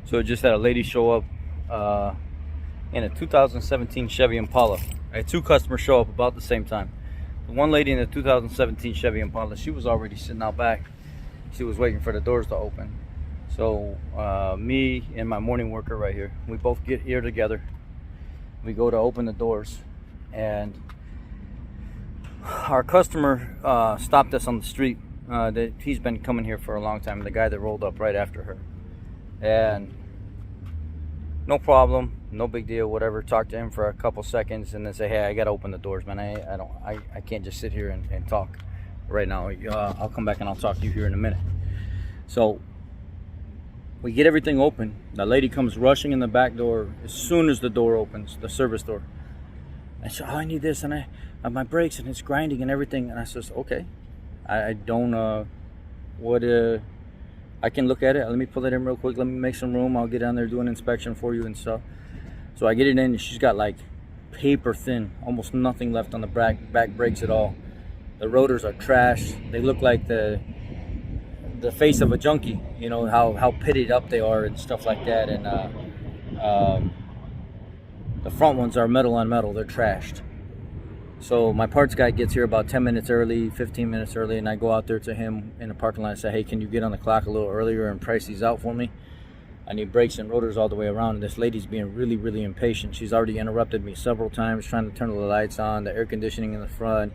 So I just had a lady show up in a 2017 Chevy Impala. I had two customers show up about the same time. The one lady in the 2017 Chevy Impala, she was already sitting out back. She was waiting for the doors to open. So me and my morning worker right here, we both get here together. We go to open the doors, and our customer stopped us on the street. He's been coming here for a long time, the guy that rolled up right after her. And no problem, no big deal, whatever. Talk to him for a couple seconds and then say, hey, I gotta open the doors, man. I can't just sit here and talk right now. I'll come back and I'll talk to you here in a minute. So we get everything open. The lady comes rushing in the back door as soon as the door opens, the service door. And so, oh, I need this, and I have my brakes, and it's grinding and everything. And I says, okay, I don't I can look at it. Let me pull it in real quick. Let me make some room. I'll get down there, do an inspection for you and stuff. So I get it in, and she's got like paper thin, almost nothing left on the back brakes at all. The rotors are trash. They look like the face of a junkie. You know how pitted up they are and stuff like that. And the front ones are metal on metal. They're trashed. So my parts guy gets here about 10 minutes early, 15 minutes early, and I go out there to him in the parking lot and say, hey, can you get on the clock a little earlier and price these out for me? I need brakes and rotors all the way around. And this lady's being really, really impatient. She's already interrupted me several times, trying to turn the lights on, the air conditioning in the front,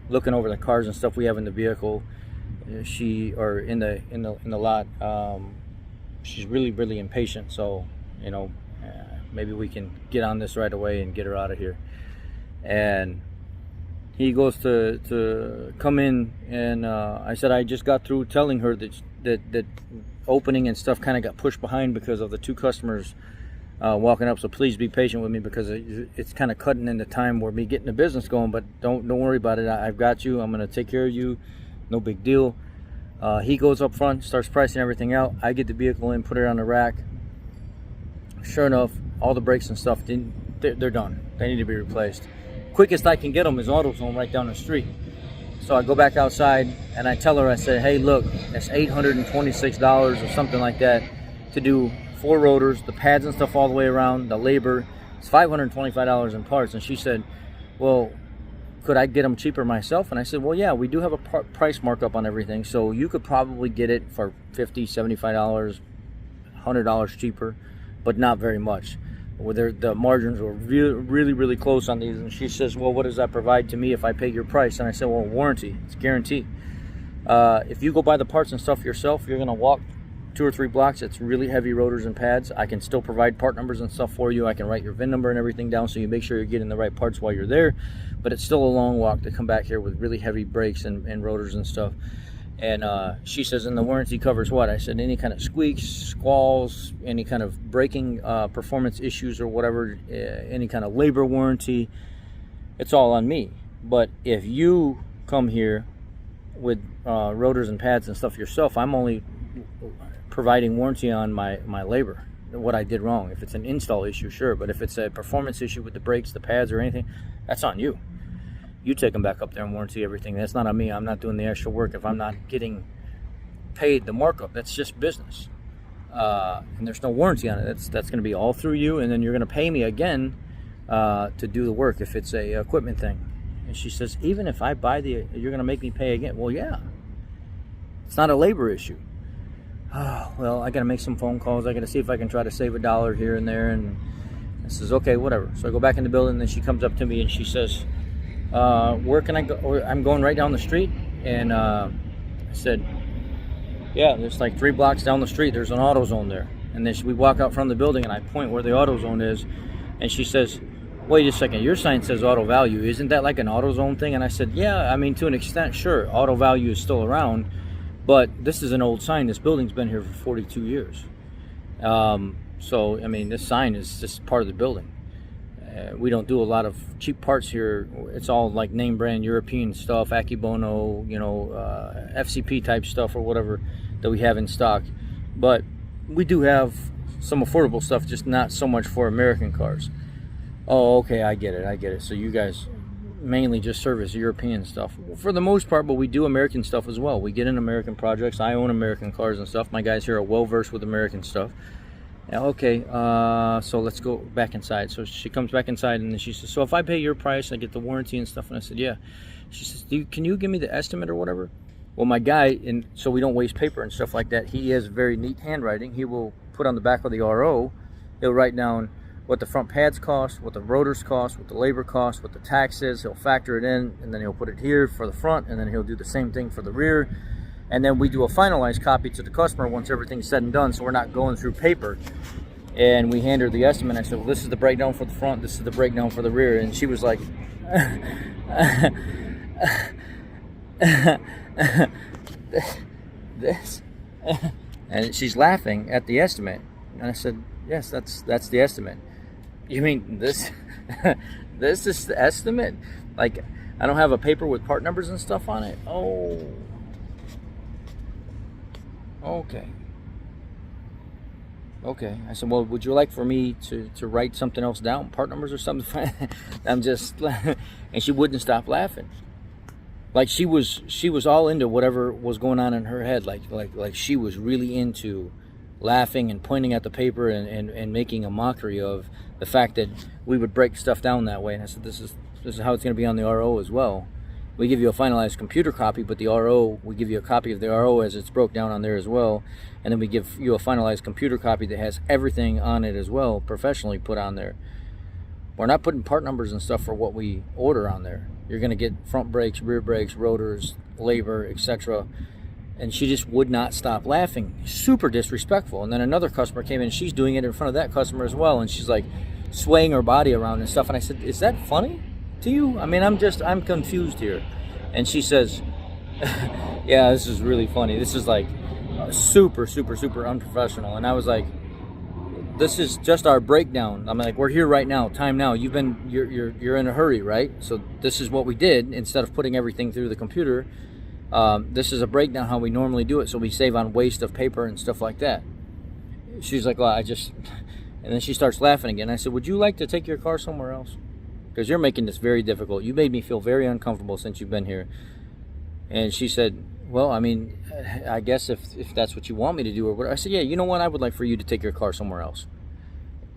looking over the cars and stuff we have in the vehicle. In the lot. She's really, really impatient. So, you know, maybe we can get on this right away and get her out of here. And he goes to come in, and I said I just got through telling her that opening and stuff kind of got pushed behind because of the two customers walking up. So please be patient with me, because it's kind of cutting into time where me getting the business going. But don't worry about it. I've got you. I'm gonna take care of you. No big deal. He goes up front, starts pricing everything out. I get the vehicle in, put it on the rack. Sure enough, all the brakes and stuff, they're done. They need to be replaced. Quickest I can get them is AutoZone right down the street. So I go back outside and I tell her, I said, hey, look, it's $826 or something like that to do 4 rotors, the pads and stuff all the way around, the labor. It's $525 in parts. And she said, well, could I get them cheaper myself? And I said, well, yeah, we do have a price markup on everything. So you could probably get it for $50, $75, $100 cheaper, but not very much. The margins were really, really close on these. And she says, well, what does that provide to me if I pay your price? And I said, well, warranty, it's guaranteed. If you go buy the parts and stuff yourself, you're going to walk 2 or 3 blocks. It's really heavy rotors and pads. I can still provide part numbers and stuff for you. I can write your VIN number and everything down so you make sure you're getting the right parts while you're there. But it's still a long walk to come back here with really heavy brakes and rotors and stuff. And she says, and the warranty covers what? I said, any kind of squeaks, squalls, any kind of braking performance issues or whatever, any kind of labor warranty. It's all on me. But if you come here with rotors and pads and stuff yourself, I'm only providing warranty on my labor, what I did wrong. If it's an install issue, sure. But if it's a performance issue with the brakes, the pads, or anything, that's on you. You take them back up there and warranty everything. That's not on me. I'm not doing the extra work if I'm not getting paid the markup. That's just business. And there's no warranty on it. That's going to be all through you, and then you're going to pay me again to do the work if it's a equipment thing. And she says, even if I buy you're going to make me pay again. Well, yeah. It's not a labor issue. Oh, well, I got to make some phone calls. I got to see if I can try to save $1 here and there. And I says, okay, whatever. So I go back in the building, and then she comes up to me and she says, where can I go? I'm going right down the street. And I said, yeah, there's like 3 blocks down the street. There's an AutoZone there. And then we walk out from the building, and I point where the AutoZone is. And she says, wait a second, your sign says Auto Value. Isn't that like an AutoZone thing? And I said, yeah, I mean, to an extent, sure. Auto Value is still around. But this is an old sign. This building's been here for 42 years. So, I mean, this sign is just part of the building. We don't do a lot of cheap parts here. It's all like name brand European stuff, Akibono, you know, FCP type stuff or whatever that we have in stock. But we do have some affordable stuff, just not so much for American cars. Oh, okay, I get it. So you guys mainly just service European stuff for the most part, but we do American stuff as well. We get in American projects. I own American cars and stuff. My guys here are well versed with American stuff. Okay, so let's go back inside. So she comes back inside and then she says, so if I pay your price, I get the warranty and stuff. And I said, yeah. She says, can you give me the estimate or whatever? Well, my guy, and so we don't waste paper and stuff like that, he has very neat handwriting. He will put on the back of the RO, he'll write down what the front pads cost, what the rotors cost, what the labor cost, what the tax is. He'll factor it in, and then he'll put it here for the front, and then he'll do the same thing for the rear. And then we do a finalized copy to the customer once everything's said and done, so we're not going through paper. And we hand her the estimate. I said, well, this is the breakdown for the front, this is the breakdown for the rear. And she was like, this. And she's laughing at the estimate. And I said, yes, that's the estimate. You mean this? This is the estimate? Like, I don't have a paper with part numbers and stuff on it? Oh. Okay. Okay. I said, well, would you like for me to write something else down, part numbers or something? I'm just, and she wouldn't stop laughing. Like she was all into whatever was going on in her head. Like she was really into laughing and pointing at the paper and making a mockery of the fact that we would break stuff down that way. And I said, this is how it's going to be on the RO as well. We give you a finalized computer copy, but the RO, we give you a copy of the RO as it's broke down on there as well. And then we give you a finalized computer copy that has everything on it as well, professionally put on there. We're not putting part numbers and stuff for what we order on there. You're going to get front brakes, rear brakes, rotors, labor, etc. And she just would not stop laughing. Super disrespectful. And then another customer came in, and she's doing it in front of that customer as well. And she's like swaying her body around and stuff. And I said, is that funny to you? I mean, I'm confused here. And she says, yeah, this is really funny. This is like super, super, super unprofessional. And I was like, this is just our breakdown. I'm like, we're here right now, time now. You're in a hurry, right? So this is what we did. Instead of putting everything through the computer, this is a breakdown how we normally do it, so we save on waste of paper and stuff like that. She's like, well, and then she starts laughing again. I said, would you like to take your car somewhere else? Because you're making this very difficult. You made me feel very uncomfortable since you've been here. And she said, well, I mean, I guess if that's what you want me to do or whatever. I said, yeah, you know what? I would like for you to take your car somewhere else.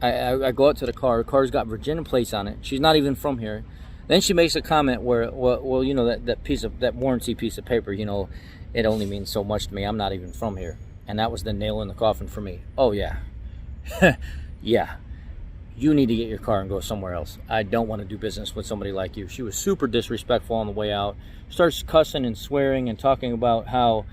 I go out to the car. Her car's got Virginia plates on it. She's not even from here. Then she makes a comment where, well, you know, that warranty piece of paper, you know, it only means so much to me. I'm not even from here. And that was the nail in the coffin for me. Oh, yeah. Yeah. You need to get your car and go somewhere else. I don't want to do business with somebody like you. She was super disrespectful on the way out. Starts cussing and swearing and talking about how,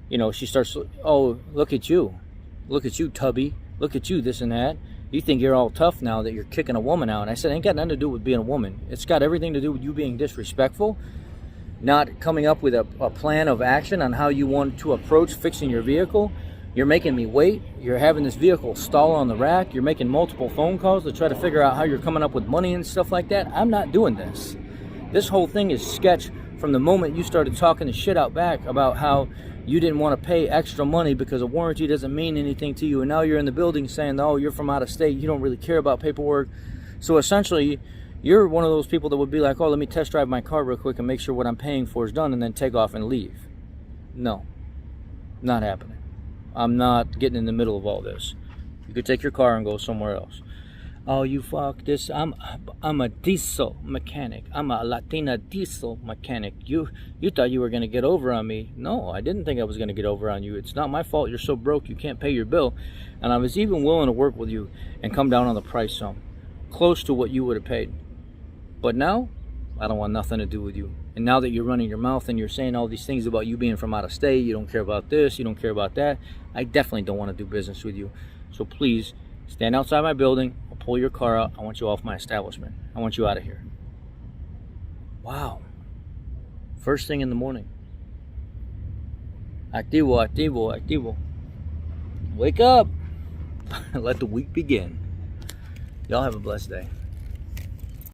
you know, she starts, oh, look at you. Look at you, Tubby. Look at you, this and that. You think you're all tough now that you're kicking a woman out. And I said, it ain't got nothing to do with being a woman. It's got everything to do with you being disrespectful, not coming up with a plan of action on how you want to approach fixing your vehicle. You're making me wait. You're having this vehicle stall on the rack. You're making multiple phone calls to try to figure out how you're coming up with money and stuff like that. I'm not doing this. This whole thing is sketch from the moment you started talking the shit out back about how you didn't want to pay extra money because a warranty doesn't mean anything to you. And now you're in the building saying, oh, you're from out of state. You don't really care about paperwork. So essentially, you're one of those people that would be like, oh, let me test drive my car real quick and make sure what I'm paying for is done and then take off and leave. No, not happening. I'm not getting in the middle of all this. You could take your car and go somewhere else. Oh, you fuck this. I'm a diesel mechanic. I'm a Latina diesel mechanic. You thought you were going to get over on me. No, I didn't think I was going to get over on you. It's not my fault you're so broke you can't pay your bill. And I was even willing to work with you and come down on the price some, close to what you would have paid. But now, I don't want nothing to do with you. And now that you're running your mouth and you're saying all these things about you being from out of state, you don't care about this, you don't care about that, I definitely don't want to do business with you. So please, stand outside my building. I'll pull your car out. I want you off my establishment. I want you out of here. Wow. First thing in the morning. Activo, activo, activo. Wake up. Let the week begin. Y'all have a blessed day.